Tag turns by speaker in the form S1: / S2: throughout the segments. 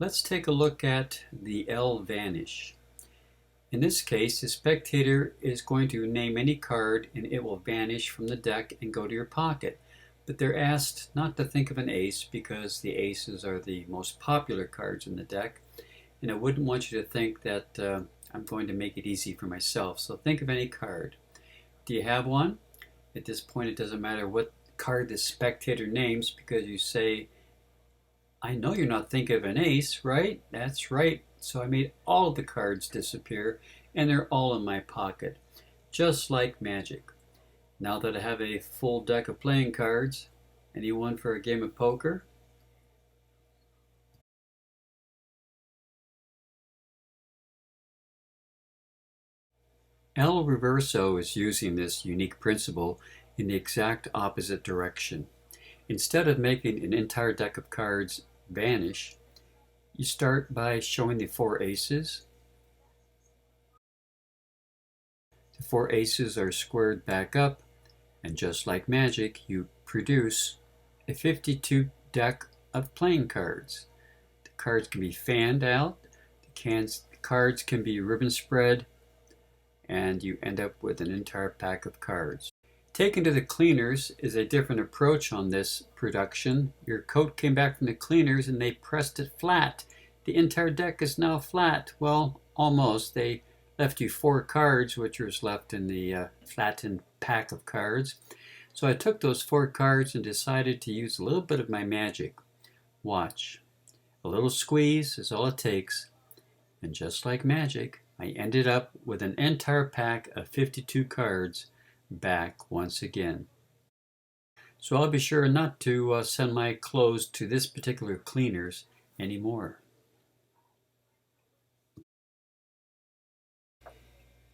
S1: Let's take a look at the L Vanish. In this case, the spectator is going to name any card and it will vanish from the deck and go to your pocket. But they're asked not to think of an ace because the aces are the most popular cards in the deck. And I wouldn't want you to think that I'm going to make it easy for myself. So think of any card. Do you have one? At this point, it doesn't matter what card the spectator names because you say, I know you're not thinking of an ace, right? That's right. So I made all of the cards disappear and they're all in my pocket, just like magic. Now that I have a full deck of playing cards, anyone for a game of poker? L Reverso is using this unique principle in the exact opposite direction. Instead of making an entire deck of cards vanish, you start by showing the four aces. The four aces are squared back up, and just like magic, you produce a 52 deck of playing cards. The cards can be fanned out, the cards can be ribbon spread, and you end up with an entire pack of cards. Taken to the cleaners is a different approach on this production. Your coat came back from the cleaners and they pressed it flat. The entire deck is now flat. Well, almost. They left you four cards, which was left in the flattened pack of cards. So I took those four cards and decided to use a little bit of my magic. Watch. A little squeeze is all it takes. And just like magic, I ended up with an entire pack of 52 cards back once again. So I'll be sure not to send my clothes to this particular cleaners anymore.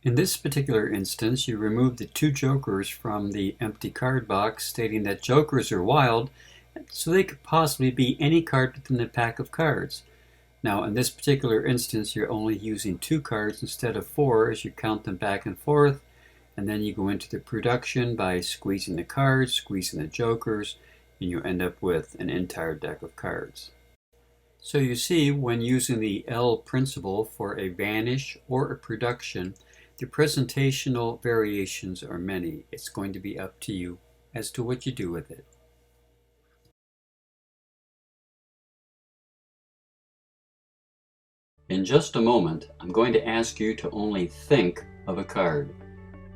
S1: In this particular instance, you remove the two jokers from the empty card box, stating that jokers are wild, so they could possibly be any card within the pack of cards. Now, in this particular instance, you're only using two cards instead of four as you count them back and forth, and then you go into the production by squeezing the cards, squeezing the jokers, and you end up with an entire deck of cards. So you see, when using the L principle for a vanish or a production, the presentational variations are many. It's going to be up to you as to what you do with it. In just a moment, I'm going to ask you to only think of a card.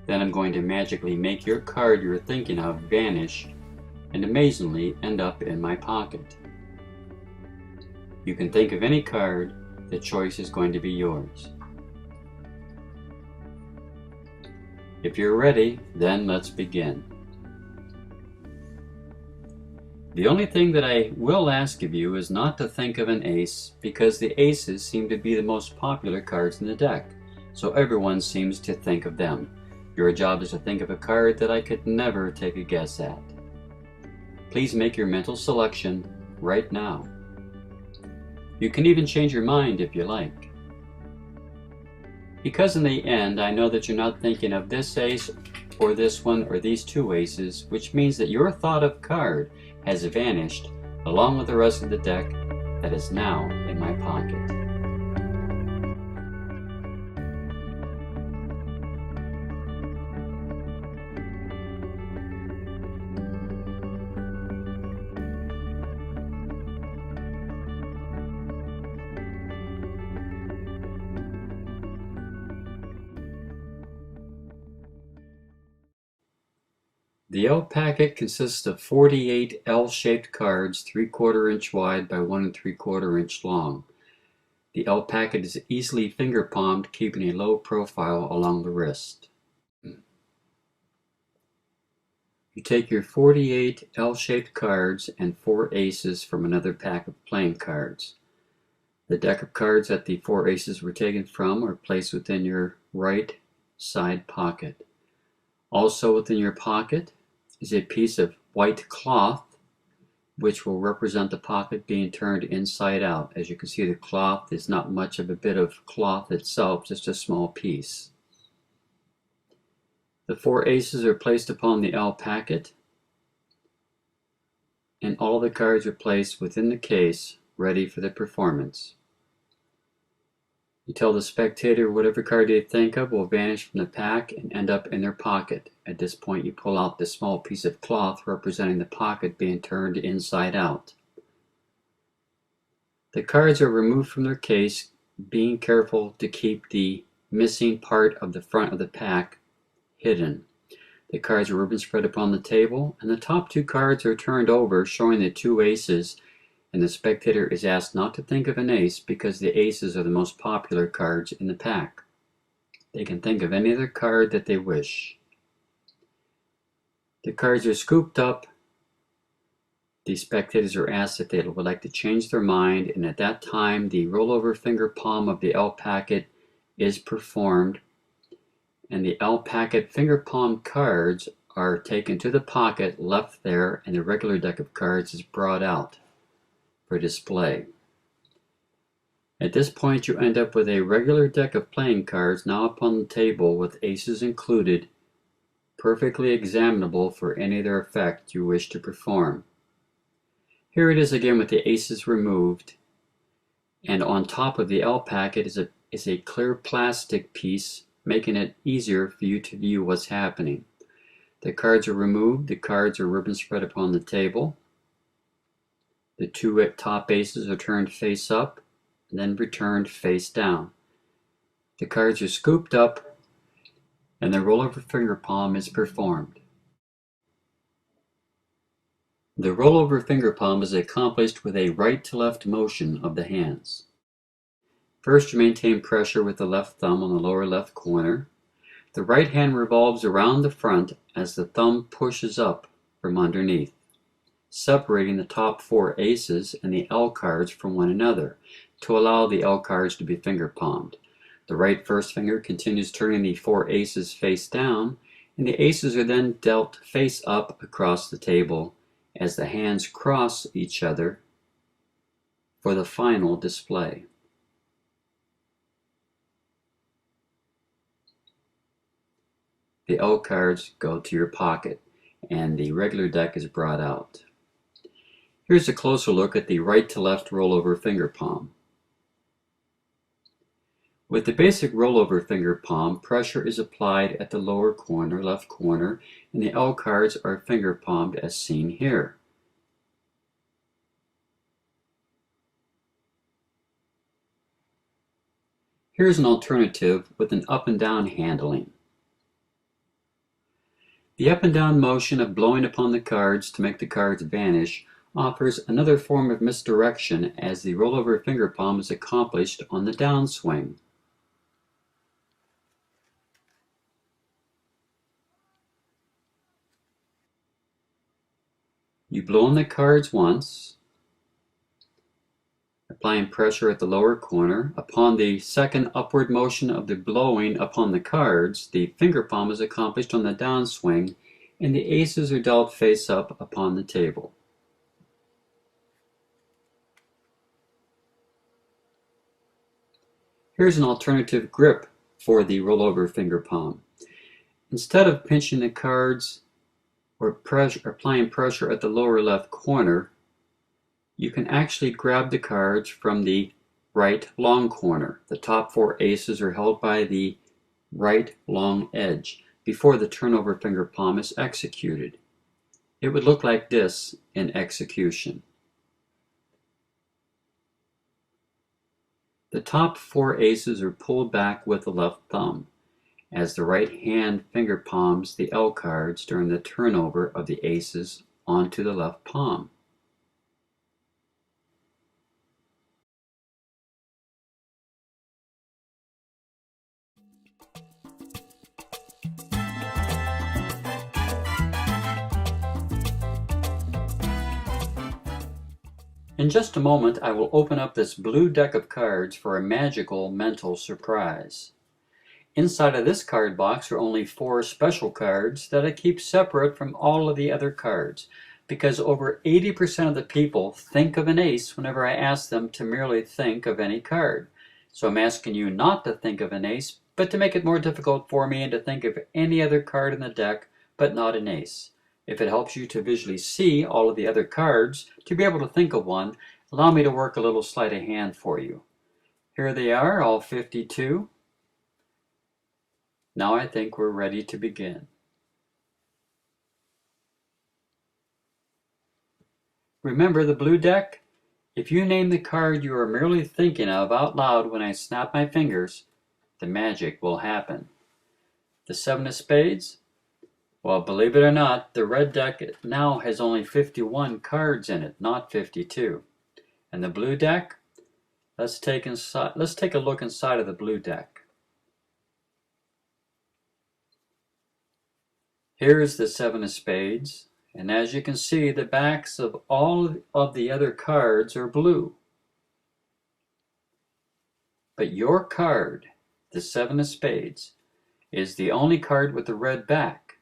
S1: Then I'm going to magically make your card you're thinking of vanish and amazingly end up in my pocket. You can think of any card, the choice is going to be yours. If you're ready, then let's begin. The only thing that I will ask of you is not to think of an ace, because the aces seem to be the most popular cards in the deck, so everyone seems to think of them. Your job is to think of a card that I could never take a guess at. Please make your mental selection right now. You can even change your mind if you like. Because in the end, I know that you're not thinking of this ace or this one or these two aces, which means that your thought of card has vanished along with the rest of the deck that is now in my pocket. The L packet consists of 48 L-shaped cards 3/4 inch wide by 1 3/4 inch long. The L packet is easily finger palmed, keeping a low profile along the wrist. You take your 48 L-shaped cards and 4 aces from another pack of playing cards. The deck of cards that the 4 aces were taken from are placed within your right side pocket. Also within your pocket is a piece of white cloth, which will represent the pocket being turned inside out. As you can see, the cloth is not much of a bit of cloth itself, just a small piece. The 4 aces are placed upon the L packet, and all the cards are placed within the case, ready for the performance. You tell the spectator whatever card they think of will vanish from the pack and end up in their pocket. At this point, you pull out the small piece of cloth representing the pocket being turned inside out. The cards are removed from their case, being careful to keep the missing part of the front of the pack hidden. The cards are ribbon spread upon the table, and the top two cards are turned over, showing the two aces, and the spectator is asked not to think of an ace because the aces are the most popular cards in the pack. They can think of any other card that they wish. The cards are scooped up. The spectators are asked if they would like to change their mind, and at that time the rollover finger palm of the L packet is performed, and the L packet finger palm cards are taken to the pocket left there, and the regular deck of cards is brought out for display. At this point you end up with a regular deck of playing cards now upon the table with aces included, perfectly examinable for any other effect you wish to perform. Here it is again with the aces removed, and on top of the L packet is a clear plastic piece, making it easier for you to view what's happening. The cards are removed, the cards are ribbon spread upon the table. The two top aces are turned face up and then returned face down. The cards are scooped up and the rollover finger palm is performed. The rollover finger palm is accomplished with a right to left motion of the hands. First, you maintain pressure with the left thumb on the lower left corner. The right hand revolves around the front as the thumb pushes up from underneath, separating the top four aces and the L cards from one another to allow the L cards to be finger palmed. The right first finger continues turning the four aces face down, and the aces are then dealt face up across the table as the hands cross each other for the final display. The L cards go to your pocket, and the regular deck is brought out. Here's a closer look at the right to left rollover finger palm. With the basic rollover finger palm, pressure is applied at the lower corner, left corner, and the L cards are finger palmed as seen here. Here's an alternative with an up and down handling. The up and down motion of blowing upon the cards to make the cards vanish offers another form of misdirection as the rollover finger palm is accomplished on the downswing. You blow on the cards once, applying pressure at the lower corner. Upon the second upward motion of the blowing upon the cards, the finger palm is accomplished on the downswing, and the aces are dealt face up upon the table. Here's an alternative grip for the rollover finger palm. Instead of pinching the cards or applying pressure at the lower left corner, you can actually grab the cards from the right long corner. The top four aces are held by the right long edge before the turnover finger palm is executed. It would look like this in execution. The top four aces are pulled back with the left thumb as the right hand finger palms the L cards during the turnover of the aces onto the left palm. In just a moment, I will open up this blue deck of cards for a magical mental surprise. Inside of this card box are only 4 special cards that I keep separate from all of the other cards, because over 80% of the people think of an ace whenever I ask them to merely think of any card. So I'm asking you not to think of an ace, but to make it more difficult for me and to think of any other card in the deck, but not an ace. If it helps you to visually see all of the other cards, to be able to think of one, allow me to work a little sleight of hand for you. Here they are, all 52. Now I think we're ready to begin. Remember the blue deck? If you name the card you are merely thinking of out loud when I snap my fingers, the magic will happen. The 7 of spades? Well, believe it or not, the red deck now has only 51 cards in it, not 52. And the blue deck? Let's take a look inside of the blue deck. Here is the 7 of spades, and as you can see, the backs of all of the other cards are blue. But your card, the 7 of spades, is the only card with the red back,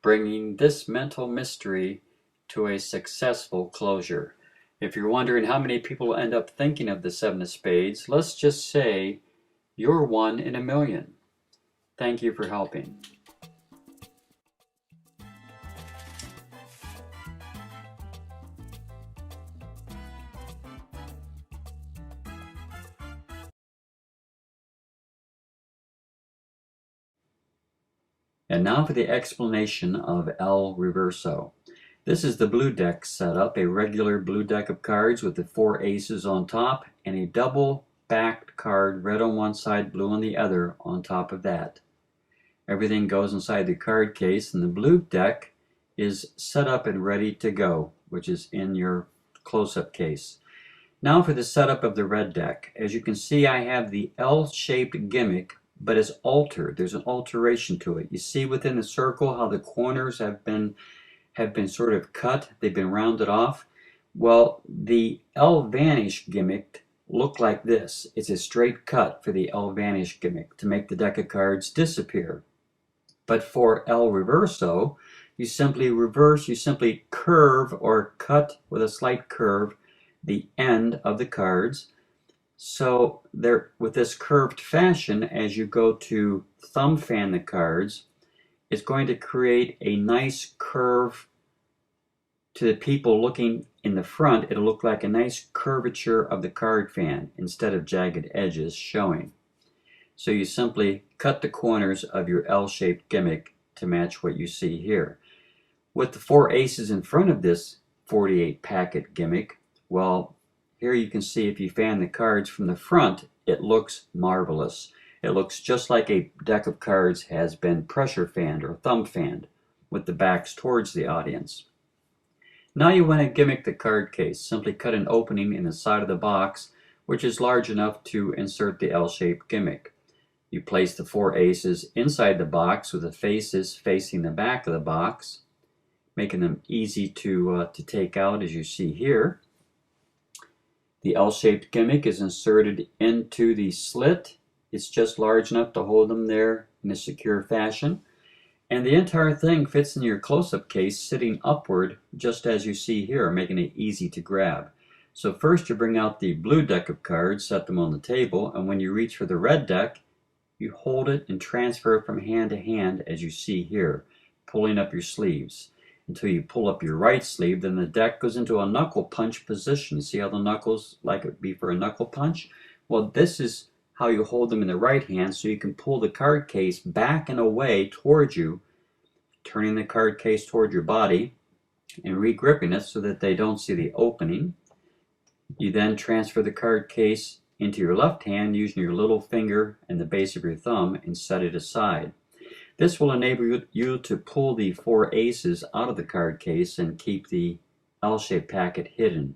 S1: bringing this mental mystery to a successful closure. If you're wondering how many people end up thinking of the 7 of spades, let's just say you're 1 in a million. Thank you for helping. And now for the explanation of L Reverso. This is the blue deck setup, a regular blue deck of cards with the 4 aces on top and a double backed card, red on one side, blue on the other, on top of that. Everything goes inside the card case, and the blue deck is set up and ready to go, which is in your close-up case. Now for the setup of the red deck. As you can see, I have the L-shaped gimmick, but it's altered. There's an alteration to it. You see within the circle how the corners have been sort of cut. They've been rounded off. Well, the L Vanish gimmick looked like this. It's a straight cut for the L Vanish gimmick to make the deck of cards disappear. But for L Reverso, you simply curve or cut with a slight curve the end of the cards. So with this curved fashion, as you go to thumb fan the cards, it's going to create a nice curve to the people looking in the front. It'll look like a nice curvature of the card fan instead of jagged edges showing. So you simply cut the corners of your L-shaped gimmick to match what you see here. With the 4 aces in front of this 48 packet gimmick, well, here you can see if you fan the cards from the front, it looks marvelous. It looks just like a deck of cards has been pressure fanned or thumb fanned with the backs towards the audience. Now you want to gimmick the card case. Simply cut an opening in the side of the box, which is large enough to insert the L-shaped gimmick. You place the 4 aces inside the box with the faces facing the back of the box, making them easy to take out as you see here. The L-shaped gimmick is inserted into the slit. It's just large enough to hold them there in a secure fashion. And the entire thing fits in your close-up case sitting upward just as you see here, making it easy to grab. So first you bring out the blue deck of cards, set them on the table, and when you reach for the red deck, you hold it and transfer it from hand to hand as you see here, pulling up your sleeves. Until you pull up your right sleeve, then the deck goes into a knuckle punch position. See how the knuckles like it would be for a knuckle punch? Well, this is how you hold them in the right hand so you can pull the card case back and away towards you, turning the card case toward your body and re-gripping it so that they don't see the opening. You then transfer the card case into your left hand using your little finger and the base of your thumb and set it aside. This will enable you to pull the 4 aces out of the card case and keep the L-shaped packet hidden.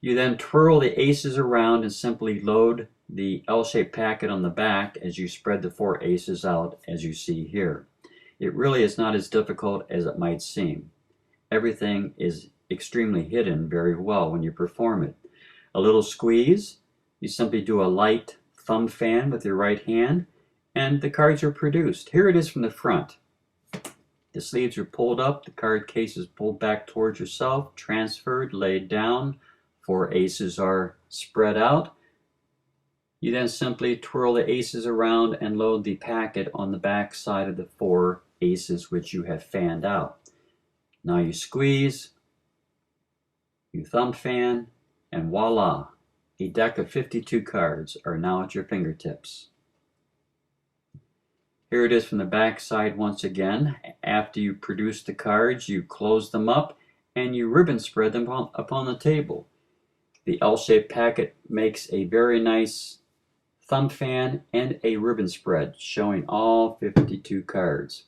S1: You then twirl the aces around and simply load the L-shaped packet on the back as you spread the 4 aces out as you see here. It really is not as difficult as it might seem. Everything is extremely hidden very well when you perform it. A little squeeze, you simply do a light thumb fan with your right hand, and the cards are produced. Here it is from the front. The sleeves are pulled up, the card case is pulled back towards yourself, transferred, laid down, 4 aces are spread out. You then simply twirl the aces around and load the packet on the back side of the 4 aces which you have fanned out. Now you squeeze, you thumb fan, and voila! A deck of 52 cards are now at your fingertips. Here it is from the back side once again. After you produce the cards, you close them up and you ribbon spread them upon the table. The L-shaped packet makes a very nice thumb fan and a ribbon spread showing all 52 cards.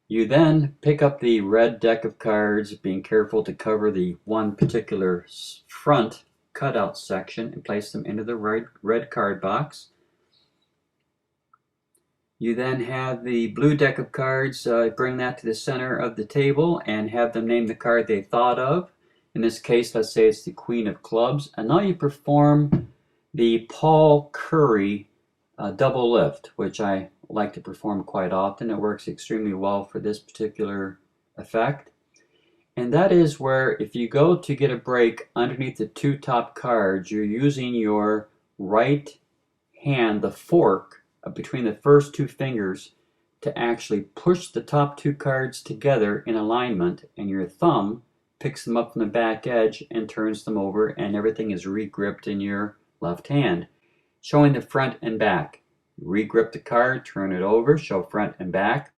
S1: You then pick up the red deck of cards, being careful to cover the one particular front cutout section, and place them into the red card box. You then have the blue deck of cards, bring that to the center of the table and have them name the card they thought of. In this case, let's say it's the Queen of Clubs. And now you perform the Paul Curry double lift, which I like to perform quite often. It works extremely well for this particular effect. And that is where if you go to get a break underneath the two top cards, you're using your right hand, the fork, between the first two fingers to actually push the top two cards together in alignment, and your thumb picks them up from the back edge and turns them over, and everything is re-gripped in your left hand, showing the front and back. Re-grip the card, turn it over, show front and back.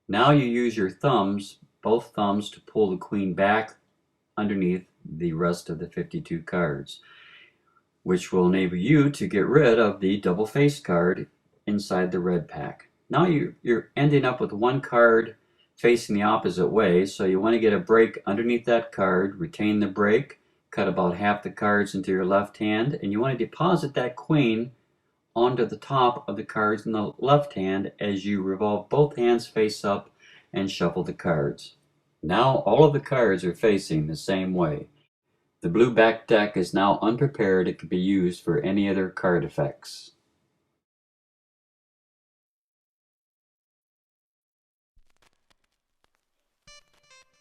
S1: Now you use your thumbs, both thumbs, to pull the queen back underneath the rest of the 52 cards, which will enable you to get rid of the double face card inside the red pack. Now you're ending up with one card facing the opposite way, so you want to get a break underneath that card, retain the break, cut about half the cards into your left hand, and you want to deposit that queen onto the top of the cards in the left hand as you revolve both hands face up and shuffle the cards. Now all of the cards are facing the same way. The blue back deck is now unprepared. It can be used for any other card effects.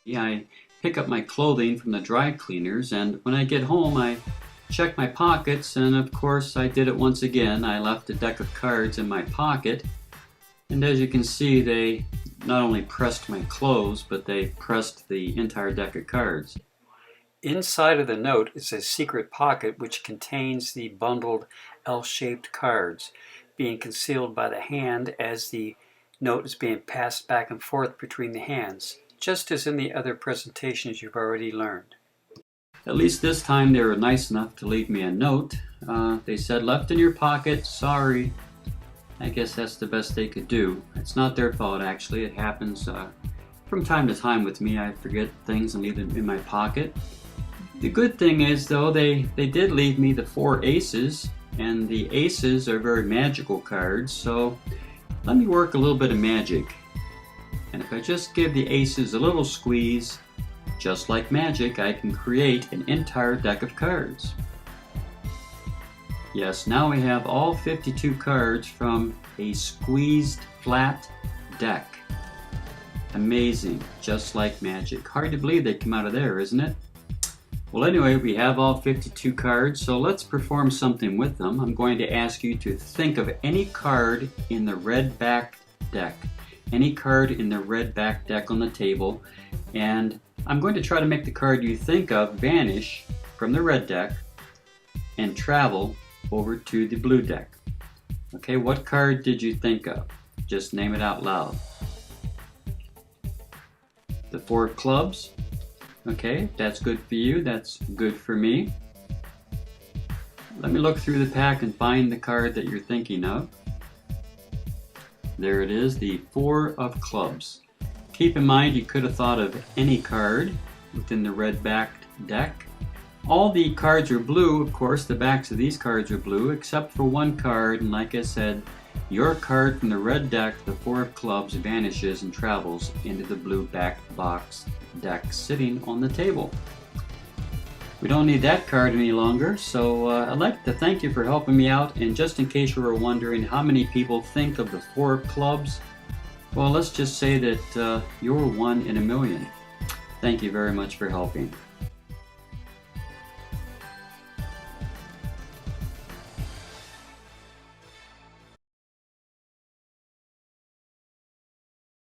S1: Yeah, I pick up my clothing from the dry cleaners, and when I get home I check my pockets, and of course I did it once again. I left a deck of cards in my pocket, and as you can see, they not only pressed my clothes, but they pressed the entire deck of cards. Inside of the note is a secret pocket which contains the bundled L-shaped cards, being concealed by the hand as the note is being passed back and forth between the hands, just as in the other presentations you've already learned. At least this time they were nice enough to leave me a note. They said, "Left in your pocket, sorry." I guess that's the best they could do. It's not their fault, actually. It happens from time to time with me. I forget things and leave them in my pocket. The good thing is, though, they did leave me the 4 aces, and the aces are very magical cards, so let me work a little bit of magic. And if I just give the aces a little squeeze, just like magic, I can create an entire deck of cards. Yes, now we have all 52 cards from a squeezed flat deck. Amazing, just like magic. Hard to believe they come out of there, isn't it? Well, anyway, we have all 52 cards, so let's perform something with them. I'm going to ask you to think of any card in the red back deck, any card in the red back deck on the table, and I'm going to try to make the card you think of vanish from the red deck and travel over to the blue deck. Okay, what card did you think of? Just name it out loud. The 4 of clubs? Okay, that's good for you, that's good for me. Let me look through the pack and find the card that you're thinking of. There it is, the 4 of clubs. Keep in mind you could have thought of any card within the red backed deck. All the cards are blue, of course, the backs of these cards are blue, except for one card, and like I said, your card from the red deck, the 4 of clubs, vanishes and travels into the blue back box deck sitting on the table. We don't need that card any longer, so I'd like to thank you for helping me out, and just in case you were wondering how many people think of the 4 of clubs, well, let's just say that you're 1 in a million. Thank you very much for helping.